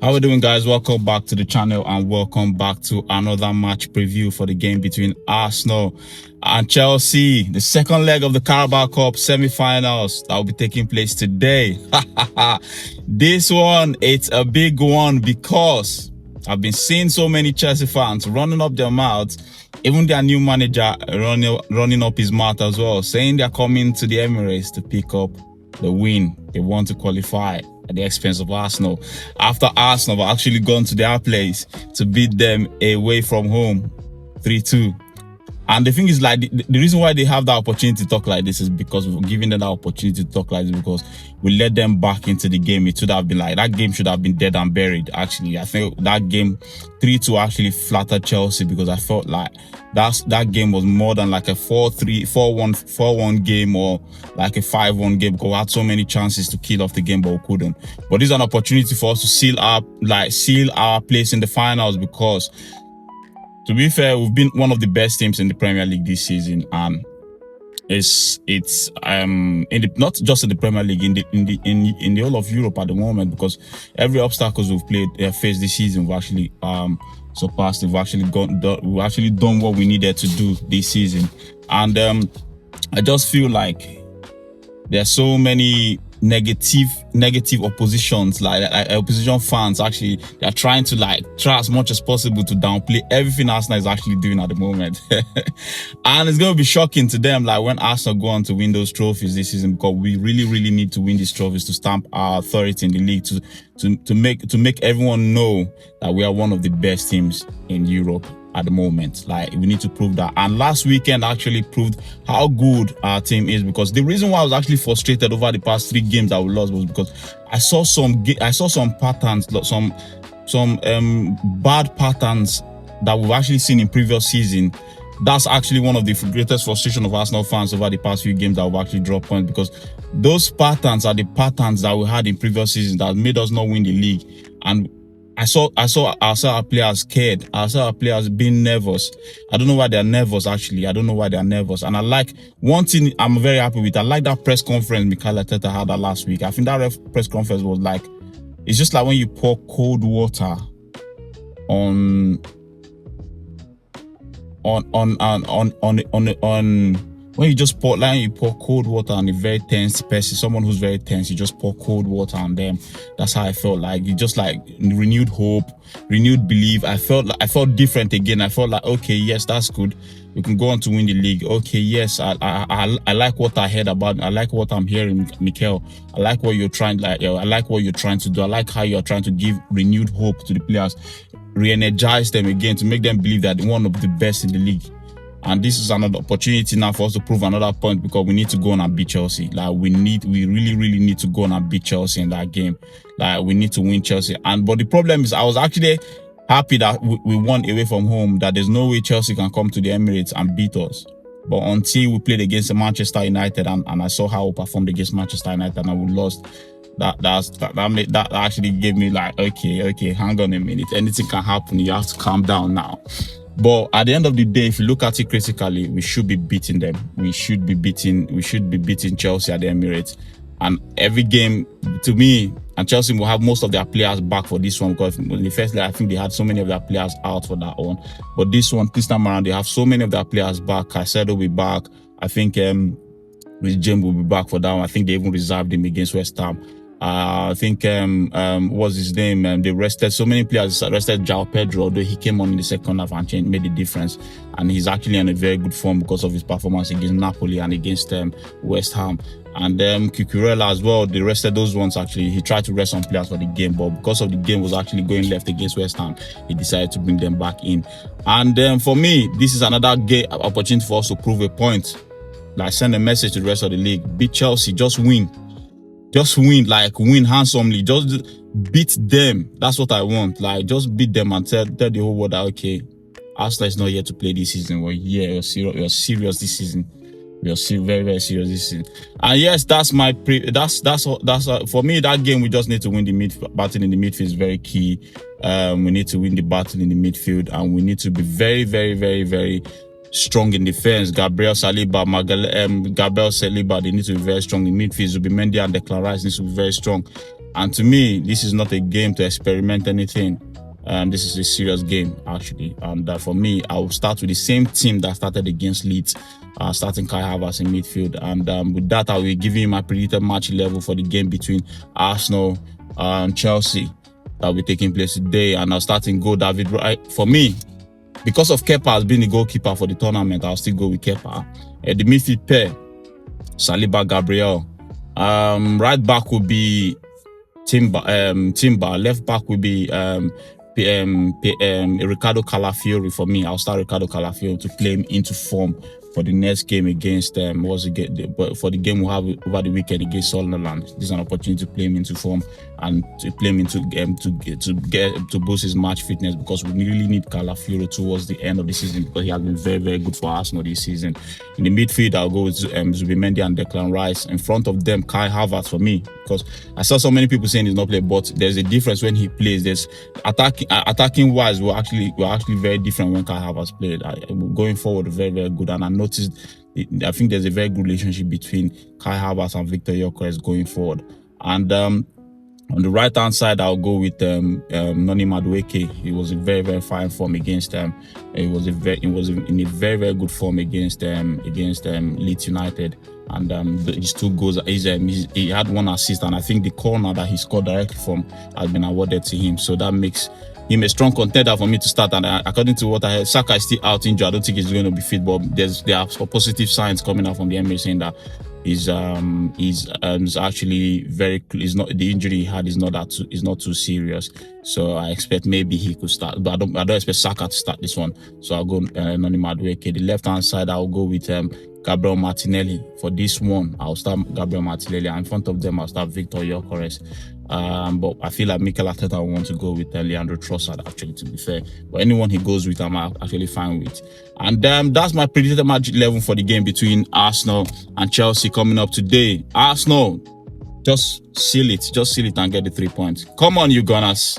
How we doing, guys? Welcome back to the channel and welcome back to another match preview for the game between Arsenal and Chelsea, the second leg of the Carabao Cup semi-finals that will be taking place today. This one, it's a big one because I've been seeing so many Chelsea fans running up their mouths, even their new manager running up his mouth as well, saying they're coming to the Emirates to pick up the win. They want to qualify at the expense of Arsenal, after Arsenal have actually gone to their place to beat them away from home 3-2. And the thing is, like, the reason why they have that opportunity to talk like this is because we're giving them that opportunity to talk like this because we let them back into the game. It should have been like, that game should have been dead and buried. Actually, I think that game 3-2 actually flattered Chelsea because I felt like that game was more than like a 4-1 game or like a 5-1 game, because we had so many chances to kill off the game but we couldn't. But this is an opportunity for us to seal our place in the finals, because to be fair, we've been one of the best teams in the Premier League this season, and it's not just in the Premier League, in the whole of Europe at the moment, because every obstacles we've faced this season, we've actually surpassed. We've actually done what we needed to do this season, and I just feel like there are so many negative oppositions, like opposition fans. Actually, they're trying to try as much as possible to downplay everything Arsenal is actually doing at the moment. And it's going to be shocking to them, like, when Arsenal go on to win those trophies this season, because we really need to win these trophies to stamp our authority in the league, to make everyone know that we are one of the best teams in Europe at the moment. Like, we need to prove that. And last weekend actually proved how good our team is, because the reason why I was actually frustrated over the past 3 games that we lost was because I saw some patterns, some bad patterns that we've actually seen in previous season. That's actually one of the greatest frustration of Arsenal fans over the past few games that we've actually dropped points, because those patterns are the patterns that we had in previous seasons that made us not win the league. And I saw our players scared. I saw our players being nervous. I don't know why they're nervous, actually. I don't know why they're nervous. And I like one thing I'm very happy with. I like that press conference Mikel Arteta had that last week. I think that press conference was like, it's just like when you pour cold water on when you just pour cold water on a very tense person, someone who's very tense. You just pour cold water on them. That's how I felt. Like, you just like renewed hope, renewed belief. I felt different again. I felt like, okay, yes, that's good. We can go on to win the league. Okay, yes, I like what I heard about. I like what I'm hearing, Mikel. I like what you're trying. I like what you're trying to do. I like how you're trying to give renewed hope to the players, re-energize them again, to make them believe that they're one of the best in the league. And this is another opportunity now for us to prove another point, because we need to go on and beat Chelsea. Like, we really need to go on and beat Chelsea in that game. Like, we need to win Chelsea. But the problem is, I was actually happy that we won away from home, that there's no way Chelsea can come to the Emirates and beat us. But until we played against Manchester United, and I saw how we performed against Manchester United and we lost, that actually gave me like, okay, hang on a minute. Anything can happen. You have to calm down now. But at the end of the day, if you look at it critically, we should be beating them. We should be beating Chelsea at the Emirates. And every game, to me, and Chelsea will have most of their players back for this one, because in the first leg, I think they had so many of their players out for that one. But this time around, they have so many of their players back. Caicedo will be back. I think Rich James will be back for that one. I think they even reserved him against West Ham. I think what's his name? They rested so many players. Rested João Pedro, although he came on in the second half and made the difference. And he's actually in a very good form because of his performance against Napoli and against West Ham. And Cucurella as well. They rested those ones. Actually, he tried to rest some players for the game, but because of the game was actually going left against West Ham, he decided to bring them back in. And for me, this is another opportunity for us to prove a point. Like, send a message to the rest of the league: beat Chelsea, just win. Just win, like, win handsomely. Just beat them. That's what I want. Like, just beat them and tell the whole world that, okay, Arsenal is not here to play this season. Well, yeah, you're serious this season. We are very serious this season. And yes, that's for me. That game, we just need to win the battle in the midfield is very key. We need to win the battle in the midfield, and we need to be very strong in defense. Gabriel Saliba, they need to be very strong in midfield. Zubimendi and Declan Rice need to be very strong. And to me, this is not a game to experiment anything. This is a serious game, actually. And for me, I will start with the same team that started against Leeds, starting Kai Havertz in midfield. And with that, I will give you my predicted match level for the game between Arsenal and Chelsea that will be taking place today. And I'll start in goal, David. For me, because of Kepa has been the goalkeeper for the tournament, I'll still go with Kepa. The midfield pair, Saliba, Gabriel. Right back will be Timber. Left back will be Ricardo Calafiori. For me, I'll start Ricardo Calafiori to play him into form for the next game against for the game we'll have over the weekend against Sunderland. This is an opportunity to play him into form and to play him into to boost his match fitness, because we really need Calafiori towards the end of the season, because he has been very, very good for Arsenal this season. In the midfield, I'll go with Zubimendi and Declan Rice. In front of them, Kai Havertz for me, because I saw so many people saying he's not playing, but there's a difference when he plays. There's attacking wise, we're actually very different when Kai Havertz played. Going forward, very, very good. And I noticed, I think there's a very good relationship between Kai Havertz and Victor Gyökeres going forward. And on the right hand side, I'll go with Noni Madueke. He was in very, very fine form against he was in a very, very good form against Leeds United. And his 2 goals, he had 1 assist, and I think the corner that he scored directly from has been awarded to him. So that makes him a strong contender for me to start. And according to what I heard, Saka is still out injured. I don't think he's going to be fit, but there are positive signs coming out from the Emirates saying that he's actually the injury he had is not too serious. So I expect maybe he could start, but I don't expect Saka to start this one. So I'll go Noni Madueke. The left hand side, I'll go with Gabriel Martinelli. For this one, I'll start Gabriel Martinelli, and in front of them, I'll start Victor Gyökeres. But I feel like Mikel Arteta will want to go with Leandro Trossard, actually, to be fair. But anyone he goes with, I'm actually fine with. And that's my predicted match 11 for the game between Arsenal and Chelsea coming up today. Arsenal, just seal it and get the 3 points. Come on, you Gunners.